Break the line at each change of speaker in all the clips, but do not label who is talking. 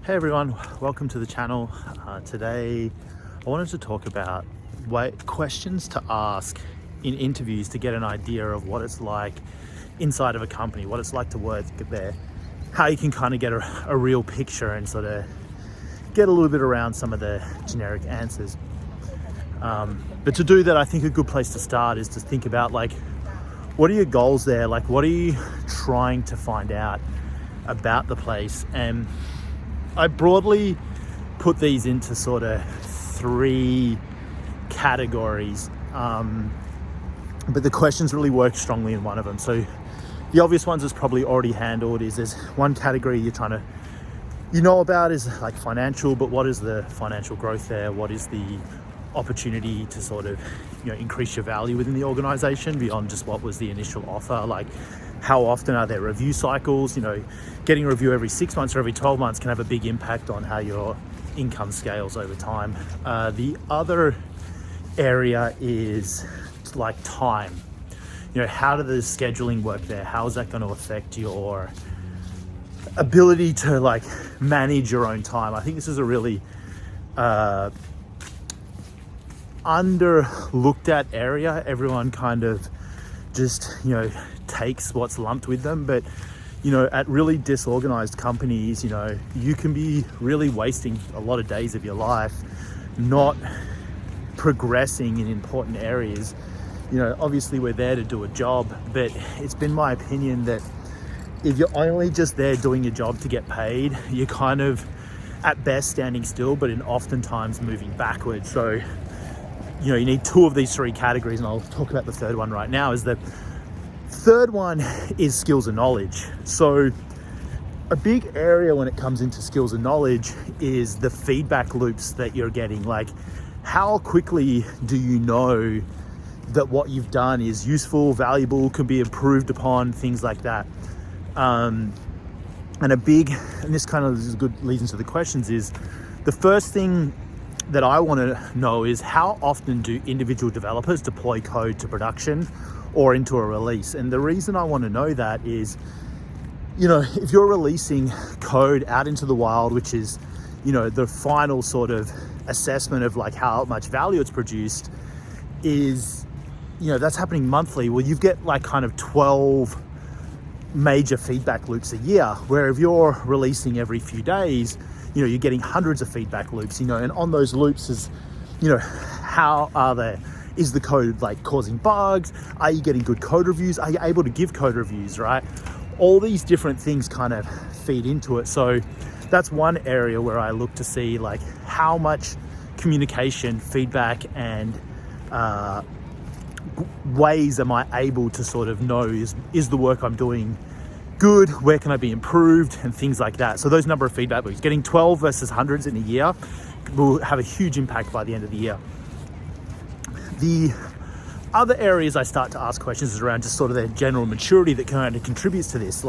Hey everyone, welcome to the channel. Today I wanted to talk about questions to ask in interviews to get an idea of what it's like inside of a company, what it's like to work there, how you can kind of get a real picture and sort of get a little bit around some of the generic answers. But to do that, I think a good place to start is to think about what are your goals there? What are you trying to find out about the place? And I broadly put these into sort of three categories, but the questions really work strongly in one of them. So the obvious ones is probably already handled. There's one category you know about is like financial, but what is the financial growth there? What is the opportunity to sort of increase your value within the organization beyond just what was the initial offer? How often are there review cycles? Getting a review every 6 months or every 12 months can have a big impact on how your income scales over time. The other area is time. How does the scheduling work there? How is that going to affect your ability to manage your own time? I think this is a really underlooked at area. Everyone kind of just takes what's lumped with them, but at really disorganized companies, you can be really wasting a lot of days of your life not progressing in important areas. Obviously we're there to do a job, but it's been my opinion that if you're only just there doing your job to get paid, you're kind of at best standing still, but in oftentimes moving backwards. So you need two of these three categories, and I'll talk about the third one right now. Is the third one is skills and knowledge. So a big area when it comes into skills and knowledge is the feedback loops that you're getting. How quickly do you know that what you've done is useful, valuable, can be improved upon, things like that. And this kind of is good leads into the questions, is the first thing that I want to know is how often do individual developers deploy code to production or into a release? And the reason I want to know that is, if you're releasing code out into the wild, which is, the final sort of assessment of how much value it's produced is, that's happening monthly. Well, you get kind of 12 major feedback loops a year, where if you're releasing every few days, you're getting hundreds of feedback loops, and on those loops is, is the code causing bugs? Are you getting good code reviews? Are you able to give code reviews, right? All these different things kind of feed into it. So that's one area where I look to see how much communication, feedback, and ways am I able to sort of know is the work I'm doing good, where can I be improved, and things like that. So those number of feedback loops, getting 12 versus hundreds in a year will have a huge impact by the end of the year. The other areas I start to ask questions is around just sort of their general maturity that kind of contributes to this.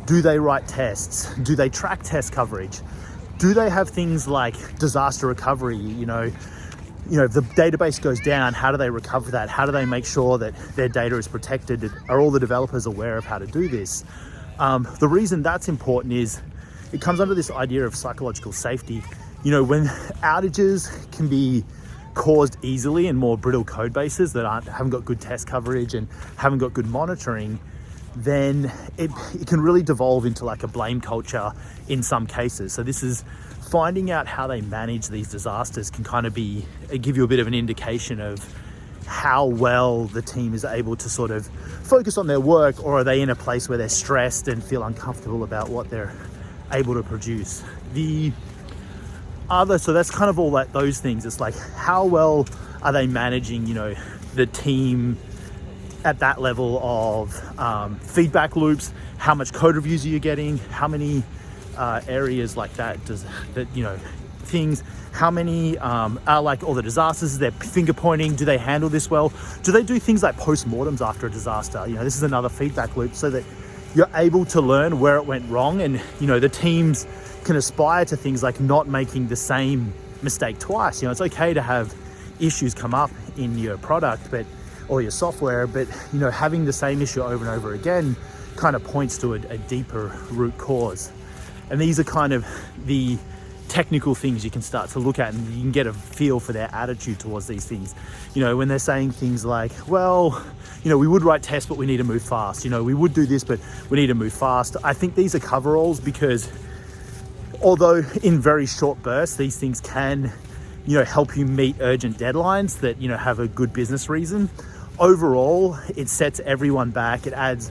Do they write tests? Do they track test coverage? Do they have things like disaster recovery? If the database goes down, how do they recover that? How do they make sure that their data is protected? Are all the developers aware of how to do this? The reason that's important is it comes under this idea of psychological safety. When outages can be caused easily in more brittle code bases that haven't got good test coverage and haven't got good monitoring, then it can really devolve into a blame culture in some cases. So this is finding out how they manage these disasters can kind of give you a bit of an indication of how well the team is able to sort of focus on their work, or are they in a place where they're stressed and feel uncomfortable about what they're able to produce. So that's kind of all those things. It's how well are they managing, the team at that level of feedback loops? How much code reviews are you getting? How many areas things, how many are all the disasters? Is there finger pointing? Do they handle this well? Do they do things like post-mortems after a disaster? This is another feedback loop, so that you're able to learn where it went wrong, and the teams can aspire to things like not making the same mistake twice. It's okay to have issues come up in your product or your software, but having the same issue over and over again kind of points to a deeper root cause. And these are kind of the technical things you can start to look at, and you can get a feel for their attitude towards these things. You know, when they're saying things like, well, you know, we would write tests, but we need to move fast. You know, we would do this, but we need to move fast. I think these are coveralls, because although in very short bursts, these things can, you know, help you meet urgent deadlines that, you know, have a good business reason. Overall, it sets everyone back. It adds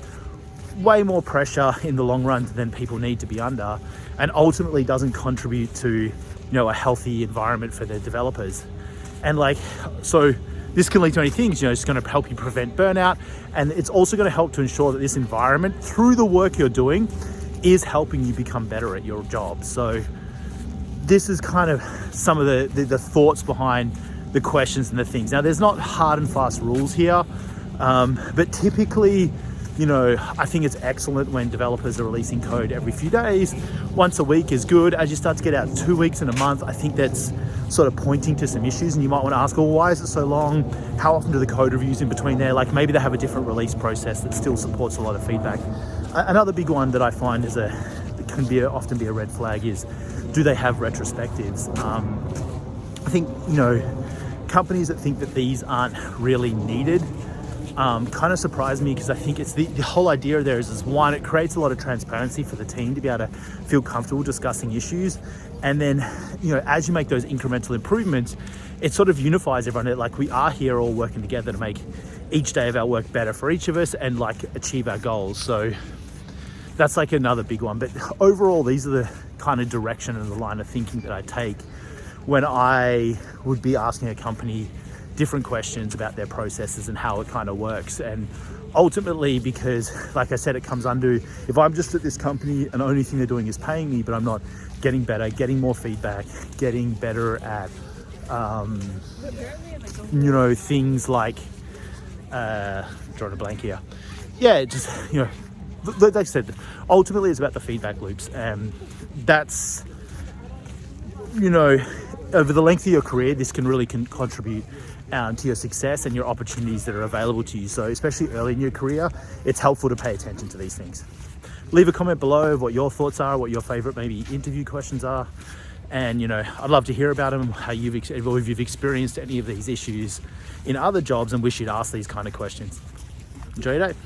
way more pressure in the long run than people need to be under, and ultimately doesn't contribute to, you know, a healthy environment for the developers. And like, so this can lead to many things. You know, it's going to help you prevent burnout, and it's also going to help to ensure that this environment, through the work you're doing, is helping you become better at your job. So this is kind of some of the thoughts behind the questions and the things. Now, there's not hard and fast rules here, but typically, you know, I think it's excellent when developers are releasing code every few days. Once a week is good. As you start to get out 2 weeks in a month, I think that's sort of pointing to some issues, and you might want to ask, well, why is it so long? How often do the code reviews in between there? Like, maybe they have a different release process that still supports a lot of feedback. Another big one that I find is often be a red flag is, do they have retrospectives? I think, you know, companies that think that these aren't really needed kind of surprised me, because I think it's the whole idea there is one, it creates a lot of transparency for the team to be able to feel comfortable discussing issues. And then, you know, as you make those incremental improvements, it sort of unifies everyone. Like, we are here all working together to make each day of our work better for each of us and like achieve our goals. So that's like another big one. But overall, these are the kind of direction and the line of thinking that I take when I would be asking a company different questions about their processes and how it kind of works. And ultimately, because like I said, it comes under, if I'm just at this company and the only thing they're doing is paying me, but I'm not getting better, getting more feedback, getting better at, you know, things like, drawing a blank here. Yeah, just, you know, like I said, ultimately it's about the feedback loops. And that's, you know, over the length of your career, this can really contribute to your success and your opportunities that are available to you. So especially early in your career, it's helpful to pay attention to these things. Leave a comment below of what your thoughts are, what your favorite maybe interview questions are. And, you know, I'd love to hear about them, how if you've experienced any of these issues in other jobs and wish you'd ask these kind of questions. Enjoy your day.